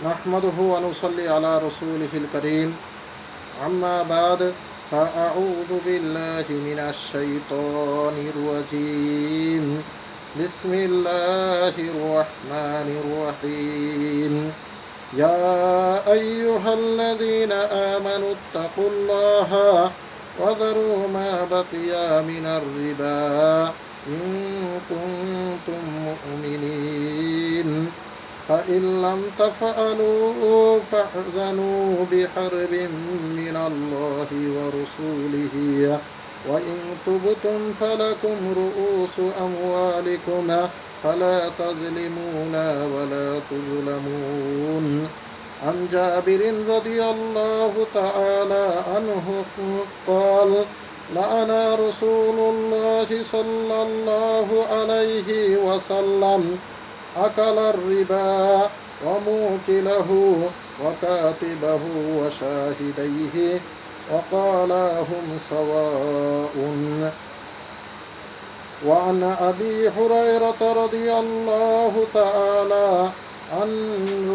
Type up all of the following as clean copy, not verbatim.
نحمده ونصلي على رسوله الكريم أما بعد فأعوذ بالله من الشيطان الرجيم بسم الله الرحمن الرحيم يا أيها الذين آمنوا اتقوا الله وذروا ما بقي من الربا إن كنتم مؤمنين فإن لم تفعلوا فاحذنوا بحرب من الله ورسوله وإن تبتم فلكم رؤوس أموالكم فلا تظلمون ولا تظلمون عن جابر رضي الله تعالى عنه قال لعن رسول الله صلى الله عليه وسلم أكل الربا وموكله وكاتبه وشاهديه وقال هم سواء. وعن أبي هريرة رضي الله تعالى عن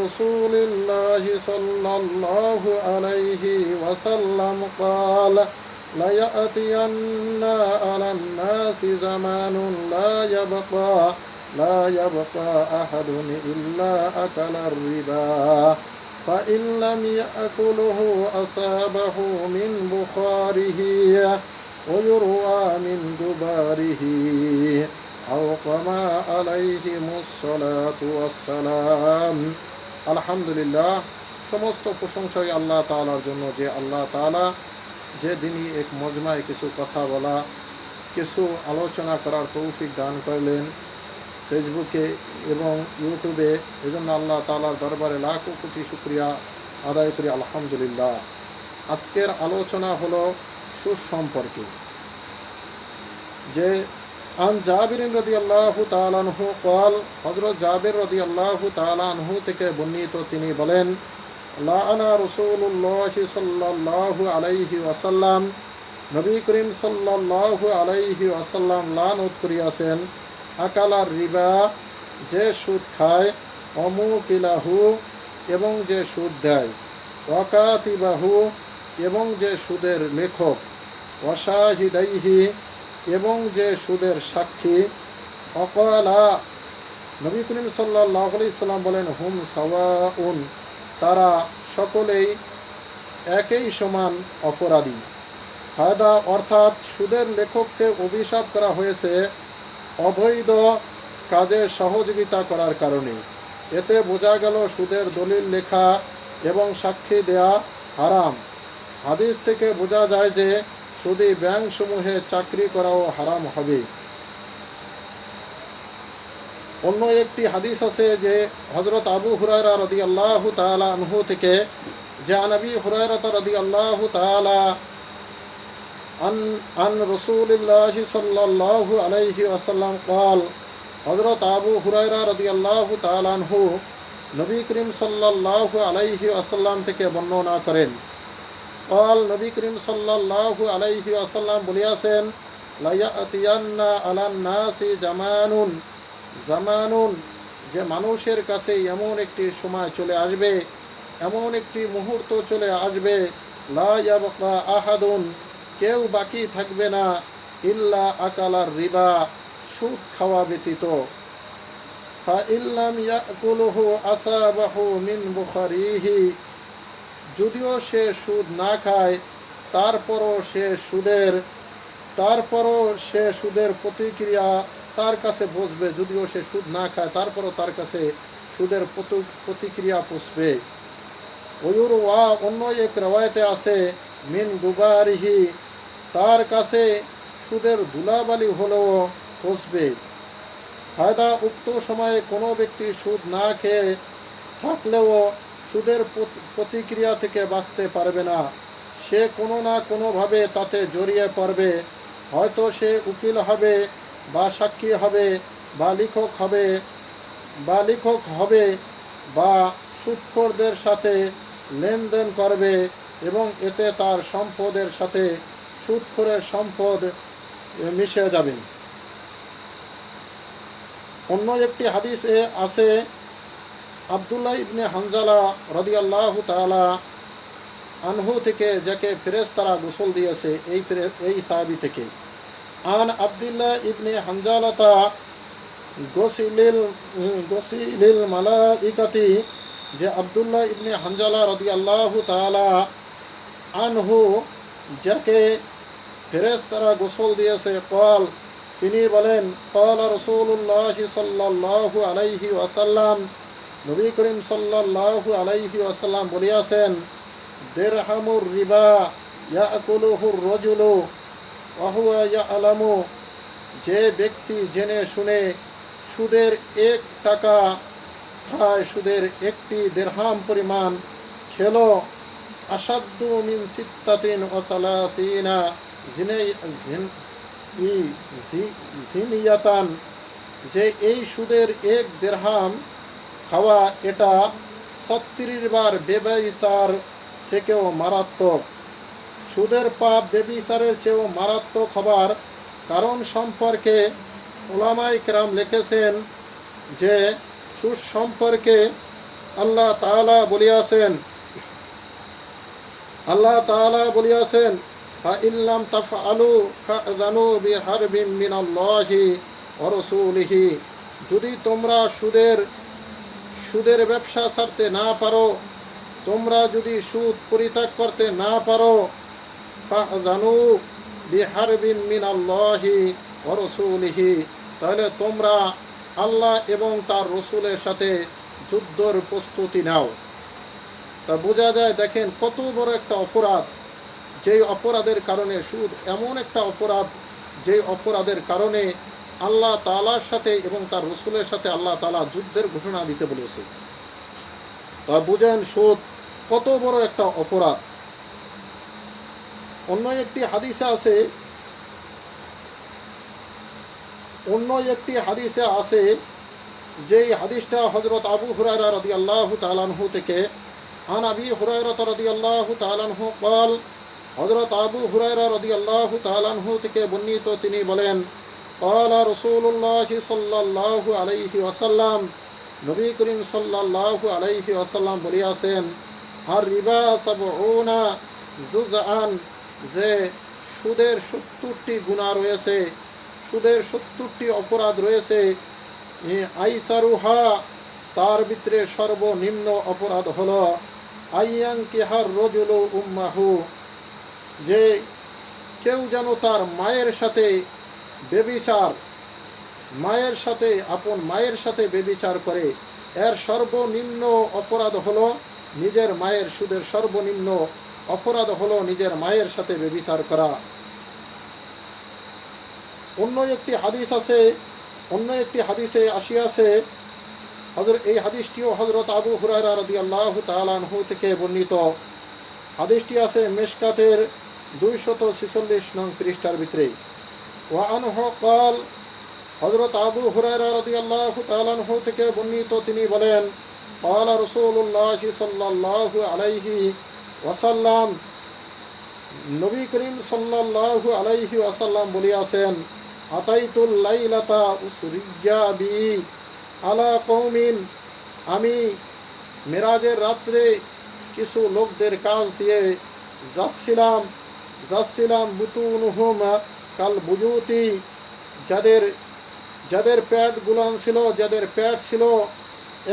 رسول الله صلى الله عليه وسلم قال ليأتين على الناس زمان لا يبقى أحد إلا أكل الربا فإن لم يأكله أصابه من بخاره ويروى من دباره أو كما عليهم الصلاة والسلام. আলহামদুলিল্লাহ, সমস্ত প্রশংসাই আল্লাহ তাআলার জন্য, যে আল্লাহ তাআলা যে দিনই এক মজমায় কিছু কথা বলা, কিছু আলোচনা করার তৌফিক দান করলেন ফেসবুকে এবং ইউটিউবে। এজন্য আল্লাহ তাআলার দরবারে লাখো কোটি শুকরিয়া আদায় করি আলহামদুলিল্লাহ। আজকের আলোচনা হলো সুদ সম্পর্কে। যে আন জাবির রাদিয়াল্লাহু তাআলা আনহু قال, হযরত জাবির রাদিয়াল্লাহু তাআলা আনহু থেকে বর্ণিত, তিনি বলেন লাআনা রাসূলুল্লাহ সাল্লাল্লাহু আলাইহি ওয়াসাল্লাম, নবী করিম সাল্লাল্লাহু আলাইহি ওয়াসাল্লাম লানত করিয়াছেন আকালার রিবা, যে সুদ খায়, অমুকিলাহু, এবং যে সুদ দেয়, ওয়াকাতিবাহু, এবং যে সুদের লেখক, ওয়াশাহিদাইহি, এবং যে সুদের সাক্ষী। অকালা, নবী করিম সাল্লাল্লাহু আলাইহি সাল্লাম বলেন হুম সাওয়াউন, তারা সকলেই একই সমান অপরাধী। ফায়দা অর্থাৎ সুদের লেখককে অভিশাপ করা হয়েছে অবৈধ কাজে সহযোগিতা করার কারণে। এতে বোঝা গেল সুদের দলিল লেখা এবং সাক্ষী দেয়া হারাম। হাদিস থেকে বোঝা যায় যে সুদী ব্যাংকসমূহে চাকরি করাও হারাম হবে। অন্য একটি হাদিস আছে যে হযরত আবু হুরায়রা রাদিয়াল্লাহু তাআলা আনহু থেকে, যে নবী হুরায়রা রাদিয়াল্লাহু তাআলা আন রাসূলিল্লাহ সাল্লাল্লাহু আলাইহি ওয়াসাল্লাম قال, হযরত আবু হুরায়রা রাদিয়াল্লাহু তাআলা আনহু নবী করিম সাল্লাল্লাহু আলাইহি ওয়াসাল্লাম থেকে বর্ণনা করেন, قال, নবী করিম সাল্লাল্লাহু আলাইহি ওয়াসাল্লাম বলিয়াছেন লায়াতিয়ান্না আলান নাসি জামানুন, যে মানুষের কাছে এমন একটি সময় চলে আসবে, এমন একটি মুহূর্ত চলে আসবে, লা ইয়াবকা আহাদুন, কেউ বাকি থাকবে না, ইল্লা আকালার রিবা, সুদ খাওয়া ব্যতীত। ফা ইল্লাম ইয়াকুলহু আসাবাহু মিন বুখারিহি, যদিও সে সুদ না খায়, তারপরও সে সুদের প্রতিক্রিয়া তার কাছে বসবে। যদিও সে সুদ না খায়, তারপরও তার কাছে সুদের প্রতিক্রিয়া পৌঁছবে। ওয়া, অন্য এক রওয়ায়েতে আছে মিন দুবারিহি, তার কাছে সুদের ধুলাবালি হলেও পৌঁছবে। ফায়দা উক্ত সময়ে কোনো ব্যক্তি সুদ না খেয়ে থাকলেও সুদের প্রতিক্রিয়া থেকে বাঁচতে পারবে না। সে কোনো না কোনোভাবে তাতে জড়িয়ে পড়বে। হয়তো সে উকিল হবে, বা সাক্ষী হবে, বা লেখক হবে, বা সুদখোরদের সাথে লেনদেন করবে, এবং এতে তার সম্পদের সাথে সুদখোরের সম্পদ মিশে যাবে। অন্য একটি হাদিসে আছে আবদুল্লাহ ইবনে হানজালা রাদিয়াল্লাহু তাআলা আনহু থেকে, যাকে ফেরেশতারা গোসল দিয়েছে, এই সাহাবী থেকে। আন আবদুল্লাহ ইবনে হানজালাতা গসিলিল মালাইকাতি, যে আবদুল্লাহ ইবনে হানজালা রাদিয়াল্লাহু তাআলা আনহু, যাকে ফেরেশতারা গোসল দিয়েছে, কল, তিনি বলেন, ক্বালা রাসূলুল্লাহ সাল্লাল্লাহু আলাইহি ওয়াসাল্লাম, নবী করিম সাল্লাল্লাহু আলাইহি ওয়াসাল্লাম বলিয়াছেন, দিরহামুর রিবা ইয়াকুলুহুর রাজুলু ওয়া হুয়া ইয়ালামু, যে ব্যক্তি জেনে শুনে সুদের 1 টাকা খায়, সুদের 1টি দিরহাম পরিমাণ খেলো, আসাদ্দু মিন সিত্তাতিন ওয়া সালাসিনা জিনিয়াতান, যে এই সুদের 1 দিরহাম খাওয়া এটা 36 বার বেবিচার থেকেও মারাত্মক। সুদের পাপ বেবিচারের চেয়েও মারাত্মক হবার কারণ সম্পর্কে উলামায়ে কেরাম লিখেছেন যে, সুদ সম্পর্কে আল্লাহ তাআলা বলিয়াছেন فإن لم تفعلوا فأذنوا بحرب من الله ورسوله, যদি তোমরা সুদের ব্যবসা ছাড়তে না পারো, তোমরা যদি সুদ পরিত্যাগ করতে না পারো, فأذنوا بحرب من الله ورسوله, তাহলে তোমরা আল্লাহ এবং তার রসুলের সাথে যুদ্ধের প্রস্তুতি নাও। তা বোঝা যায়, দেখেন কত বড় একটা অপরাধ, যেই অপরাধের কারণে, সুদ এমন একটা অপরাধ, যেই অপরাধের কারণে আল্লাহ তাআলার সাথে এবং তার রসুলের সাথে আল্লাহ তাআলা যুদ্ধের ঘোষণা দিতে বলেছে। তা বুঝেন সুদ কত বড় একটা অপরাধ। অন্য একটি হাদিসে আছে, যেই হাদিসটা হযরত আবু হুরায়রা রাদিয়াল্লাহু তাআলা আনহু থেকে, আন আবি হুরায়রা রাদিয়াল্লাহু তাআলা আনহু قال, হযরত আবু হুরায়রা রাদিয়াল্লাহু তাআলা আনহু থেকে বর্ণিত, তিনি বলেন, قال রাসূলুল্লাহ সাল্লাল্লাহু আলাইহি ওয়াসাল্লাম, নবী করিম সাল্লাল্লাহু আলাইহি ওয়াসাল্লাম বলিয়াছেন, আর রিবা সাবউনা জুজআন, যে সুদের 70টি গুনাহ রয়েছে, সুদের 70টি অপরাধ রয়েছে, আইসারুহা, তার ভিতরে সর্বনিম্ন অপরাধ হলো আইয়ানকিহার রাজুলু উম্মাহু, যে কেউ যেন তার মায়ের সাথে আপন মায়ের সাথে ব্যভিচার করে, এর সর্বনিম্ন অপরাধ হলো নিজের মায়ের, সুদের সর্বনিম্ন অপরাধ হলো নিজের মায়ের সাথে ব্যভিচার করা। অন্য একটি হাদিসে আসিয়াছে, এই হাদিসটিও হযরত আবু হুরায়রা রাদিয়াল্লাহু তাআলা আনহু থেকে বর্ণিত। হাদিসটি আছে মিশকাতের 246 নং পৃষ্ঠার ভিতরে। ওয়া আনহু قال, হযরত আবু হুরায়রা রাদিয়াল্লাহু তাআলা আনহু থেকে বর্ণিত, তিনি বলেন, قال রাসূলুল্লাহ সাল্লাল্লাহু আলাইহি ওয়াসাল্লাম, নবী করিম সাল্লাল্লাহু আলাইহি ওয়াসাল্লাম বলিয়াছেন, আতাইতুল লাইলাতা উসরিয়া বি আলা কওমিন, আমি মেরাজের রাত্রে কিছু লোকদের কাজ দিয়ে যাচ্ছিলাম বুতুনুহুম কাল বুয়ুতি, যাদের পেট ছিল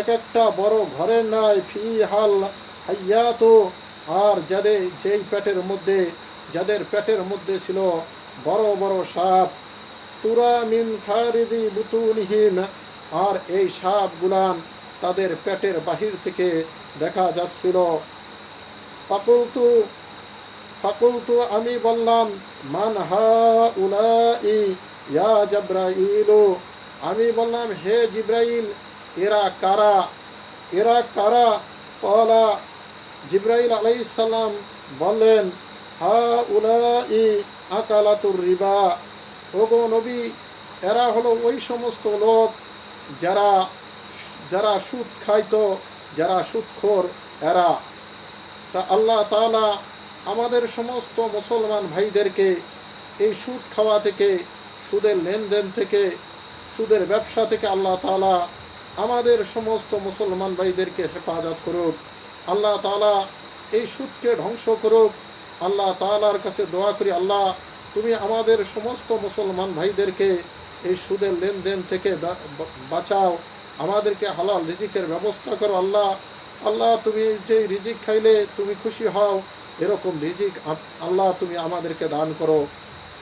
এক একটা বড় ঘরের ন্যায়, ফি হাল হাইয়াতু, আর যাদের পেটের মধ্যে ছিল বড় বড় সাপ, তুরা মিন খারিদি বুতুনিহিম, আর এই সাপগুলান তাদের পেটের বাহির থেকে দেখা যাচ্ছিল। ফাকুলতু, আমি বললাম, মান হাউলাই ইয়া জিবরাইল, আমি বললাম, হে জিবরাইল, এরা কারা? ক্বালা, জিবরাইল আলাইহিস সালাম বললেন, হাউলাই আকালাতুর রিবা, ওগো নবী, এরা হলো ওই সমস্ত লোক যারা সুদ খাইত, যারা সুদখোর এরা। তা আল্লাহ তাআলা আমাদের সমস্ত মুসলমান ভাইদেরকে এই সুদ খাওয়া থেকে, সুদের লেনদেন থেকে, সুদের ব্যবসা থেকে আল্লাহ তাআলা আমাদের সমস্ত মুসলমান ভাইদেরকে হেফাজত করুক। আল্লাহ তাআলা এই সুদকে ধ্বংস করুক। আল্লাহ তাআলার কাছে দোয়া করি, আল্লাহ তুমি আমাদের সমস্ত মুসলমান ভাইদেরকে এই সুদের লেনদেন থেকে বাঁচাও, আমাদেরকে হালাল রিজিকের ব্যবস্থা করো। আল্লাহ আল্লাহ তুমি যে রিজিক খাইলে তুমি খুশি হও, এরকম রিজিক আল্লাহ তুমি আমাদেরকে দান করো।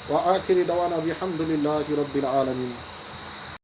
ওয়া আখিরি দাওয়ানা বিহামদুলিল্লাহি রাব্বিল আলামিন।